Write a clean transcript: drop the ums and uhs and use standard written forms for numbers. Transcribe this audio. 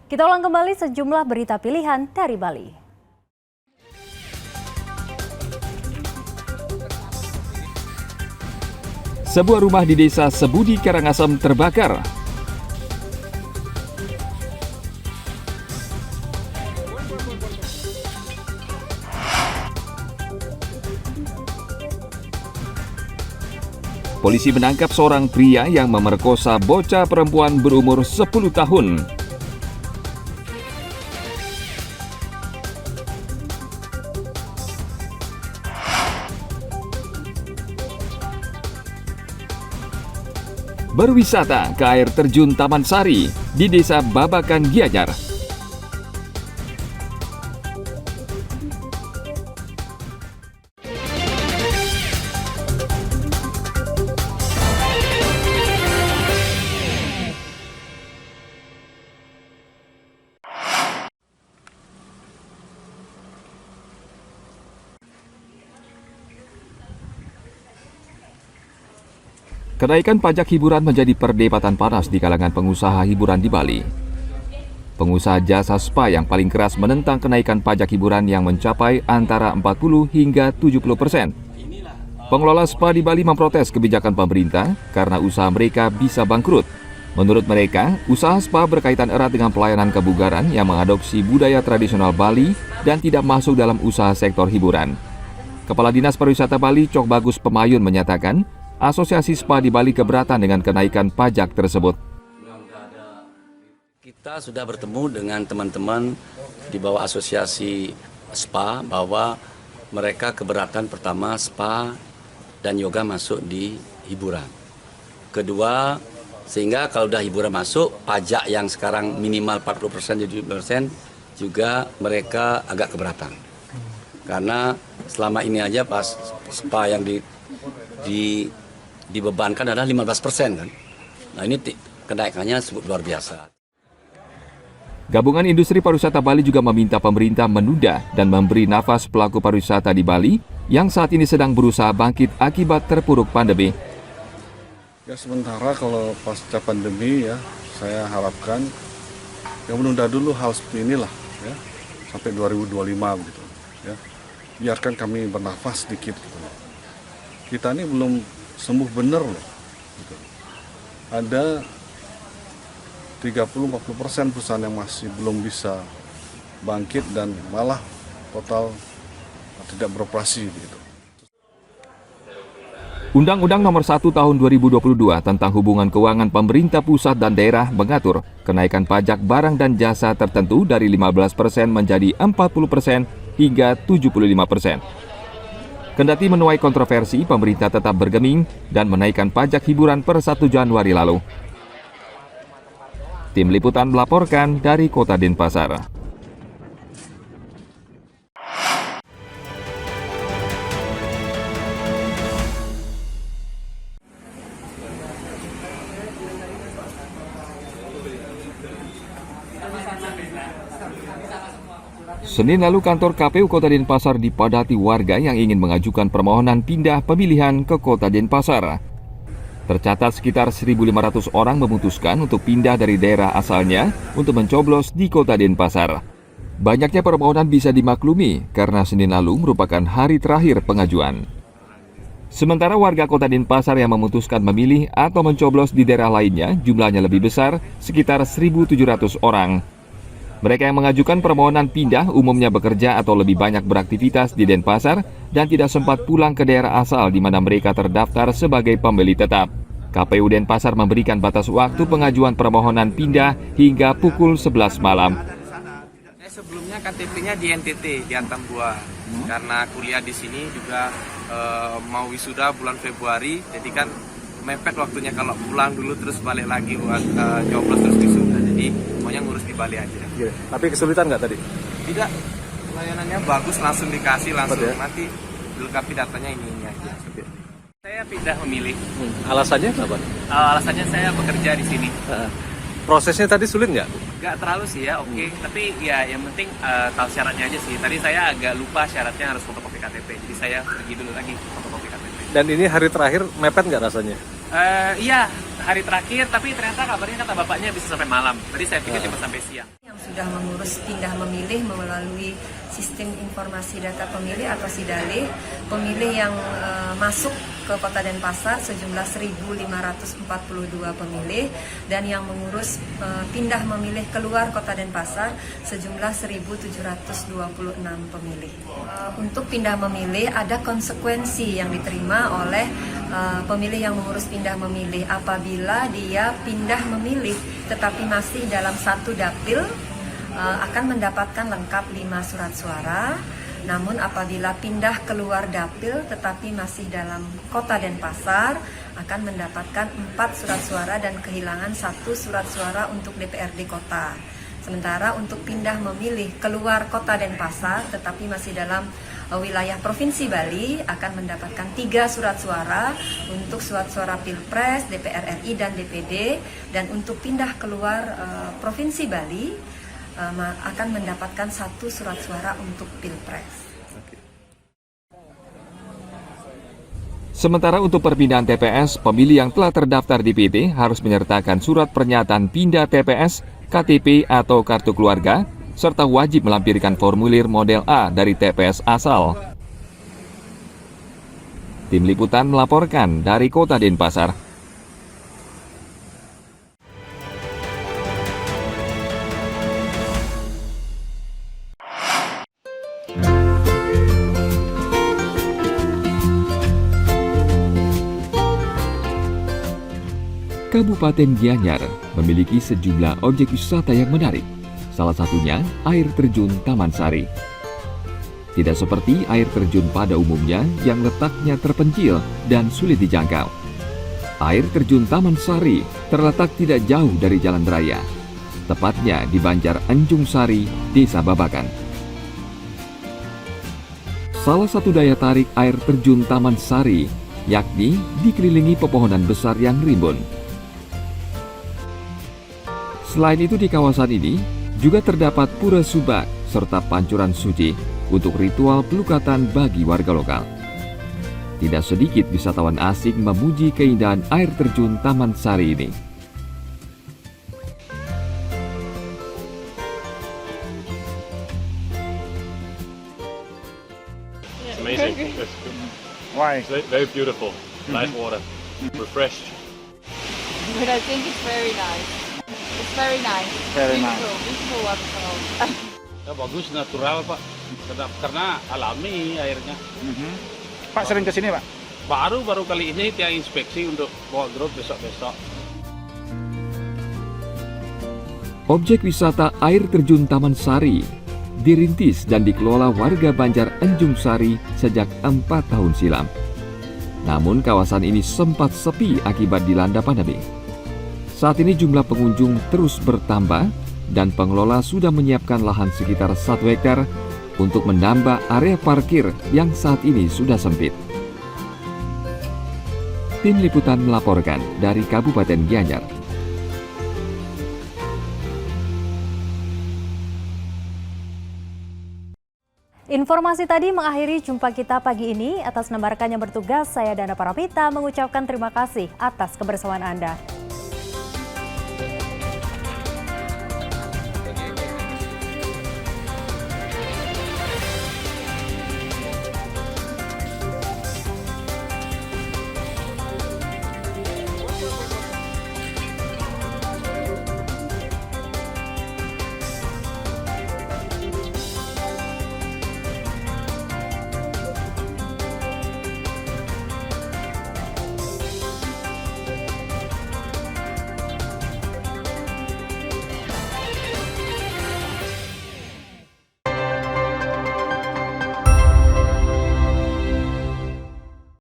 Kita ulang kembali sejumlah berita pilihan dari Bali. Sebuah rumah di desa Sebudi, Karangasem terbakar. Polisi menangkap seorang pria yang memerkosa bocah perempuan berumur 10 tahun. Berwisata ke air terjun Taman Sari di Desa Babakan, Gianyar. Kenaikan pajak hiburan menjadi perdebatan panas di kalangan pengusaha hiburan di Bali. Pengusaha jasa spa yang paling keras menentang kenaikan pajak hiburan yang mencapai antara 40 hingga 70%. Pengelola spa di Bali memprotes kebijakan pemerintah karena usaha mereka bisa bangkrut. Menurut mereka, usaha spa berkaitan erat dengan pelayanan kebugaran yang mengadopsi budaya tradisional Bali dan tidak masuk dalam usaha sektor hiburan. Kepala Dinas Pariwisata Bali, Cok Bagus Pemayun, menyatakan Asosiasi Spa di Bali keberatan dengan kenaikan pajak tersebut. Kita sudah bertemu dengan teman-teman di bawah asosiasi spa bahwa mereka keberatan, pertama spa dan yoga masuk di hiburan. Kedua, sehingga kalau udah hiburan masuk, pajak yang sekarang minimal 40% jadi 70% juga mereka agak keberatan. Karena selama ini aja pas spa yang dibebankan adalah 15% kan. Nah ini kenaikannya luar biasa. Gabungan Industri Pariwisata Bali juga meminta pemerintah menunda dan memberi nafas pelaku pariwisata di Bali yang saat ini sedang berusaha bangkit akibat terpuruk pandemi. Ya sementara kalau pasca pandemi ya saya harapkan ya menunda dulu hal seperti inilah ya sampai 2025 begitu ya. Biarkan kami bernafas sedikit gitu. Kita ini belum sembuh benar loh. Gitu. Ada 30-40% perusahaan yang masih belum bisa bangkit dan malah total tidak beroperasi begitu. Undang-Undang Nomor 1 Tahun 2022 tentang hubungan keuangan pemerintah pusat dan daerah mengatur kenaikan pajak barang dan jasa tertentu dari 15% menjadi 40% hingga 75%. Kendati menuai kontroversi, pemerintah tetap bergeming dan menaikkan pajak hiburan per 1 Januari lalu. Tim Liputan melaporkan dari Kota Denpasar. Senin lalu kantor KPU Kota Denpasar dipadati warga yang ingin mengajukan permohonan pindah pemilihan ke Kota Denpasar. Tercatat sekitar 1.500 orang memutuskan untuk pindah dari daerah asalnya untuk mencoblos di Kota Denpasar. Banyaknya permohonan bisa dimaklumi karena Senin lalu merupakan hari terakhir pengajuan. Sementara warga Kota Denpasar yang memutuskan memilih atau mencoblos di daerah lainnya jumlahnya lebih besar, sekitar 1.700 orang. Mereka yang mengajukan permohonan pindah umumnya bekerja atau lebih banyak beraktivitas di Denpasar dan tidak sempat pulang ke daerah asal di mana mereka terdaftar sebagai pembeli tetap. KPU Denpasar memberikan batas waktu pengajuan permohonan pindah hingga pukul 11 malam. Sebelumnya KTP-nya di NTT, di Atambua. Karena kuliah di sini juga mau wisuda bulan Februari, jadi kan mepet waktunya kalau pulang dulu terus balik lagi buat nyoblos terus wisuda. Jadi maunya ngurus di Bali aja. Ya, tapi kesulitan nggak tadi? Tidak, pelayanannya bagus, langsung dikasih, langsung nanti dilengkapi datanya ini aja. Saya pindah memilih. Alasannya apa? Alasannya saya bekerja di sini. Prosesnya tadi sulit nggak? Nggak terlalu sih ya, oke. Tapi ya yang penting tahu syaratnya aja sih. Tadi saya agak lupa syaratnya harus fotokopi KTP. Jadi saya pergi dulu lagi fotokopi KTP. Dan ini hari terakhir mepet nggak rasanya? Iya, hari terakhir, tapi ternyata kabarnya kata bapaknya bisa sampai malam. Tadi saya pikir cuma sampai siang. Yang sudah mengurus pindah memilih melalui sistem informasi data pemilih atau SIDALE, pemilih yang masuk ke Kota Denpasar sejumlah 1.542 pemilih, dan yang mengurus pindah memilih keluar Kota Denpasar sejumlah 1.726 pemilih. Untuk pindah memilih ada konsekuensi yang diterima oleh pemilih yang mengurus pindah memilih. Apabila dia pindah memilih tetapi masih dalam satu dapil, akan mendapatkan lengkap 5 surat suara. Namun apabila pindah keluar dapil tetapi masih dalam Kota Denpasar, akan mendapatkan 4 surat suara dan kehilangan 1 surat suara untuk DPRD kota. Sementara untuk pindah memilih keluar Kota Denpasar tetapi masih dalam wilayah Provinsi Bali, akan mendapatkan 3 surat suara untuk surat suara Pilpres, DPR RI dan DPD, dan untuk pindah keluar Provinsi Bali akan mendapatkan 1 surat suara untuk Pilpres. Sementara untuk perpindahan TPS, pemilih yang telah terdaftar di PT harus menyertakan surat pernyataan pindah TPS, KTP atau kartu keluarga, serta wajib melampirkan formulir model A dari TPS asal. Tim Liputan melaporkan dari Kota Denpasar. Kabupaten Gianyar memiliki sejumlah objek wisata yang menarik. Salah satunya air terjun Taman Sari. Tidak seperti air terjun pada umumnya yang letaknya terpencil dan sulit dijangkau. Air terjun Taman Sari terletak tidak jauh dari jalan raya, tepatnya di Banjar Enjung Sari, Desa Babakan. Salah satu daya tarik air terjun Taman Sari yakni dikelilingi pepohonan besar yang rimbun. Selain itu di kawasan ini juga terdapat pura subak serta pancuran suci untuk ritual pelukatan bagi warga lokal. Tidak sedikit wisatawan asing memuji keindahan air terjun Taman Sari ini. It's amazing. Why? It's very beautiful. Nice water. Refreshed. But I think it's very nice. It's very nice. Very Beautiful waterfall. Ya, bagus, natural Pak. Karena alami airnya. Pak sering kesini Pak? Baru kali ini tiang inspeksi untuk bawa grup besok-besok. Objek wisata air terjun Taman Sari dirintis dan dikelola warga Banjar Enjung Sari sejak 4 tahun silam. Namun kawasan ini sempat sepi akibat dilanda pandemi. Saat ini jumlah pengunjung terus bertambah dan pengelola sudah menyiapkan lahan sekitar 1 hektar untuk menambah area parkir yang saat ini sudah sempit. Tim Liputan melaporkan dari Kabupaten Gianyar. Informasi tadi mengakhiri jumpa kita pagi ini. Atas nama rekan yang bertugas, saya Dana Parapita mengucapkan terima kasih atas kebersamaan Anda.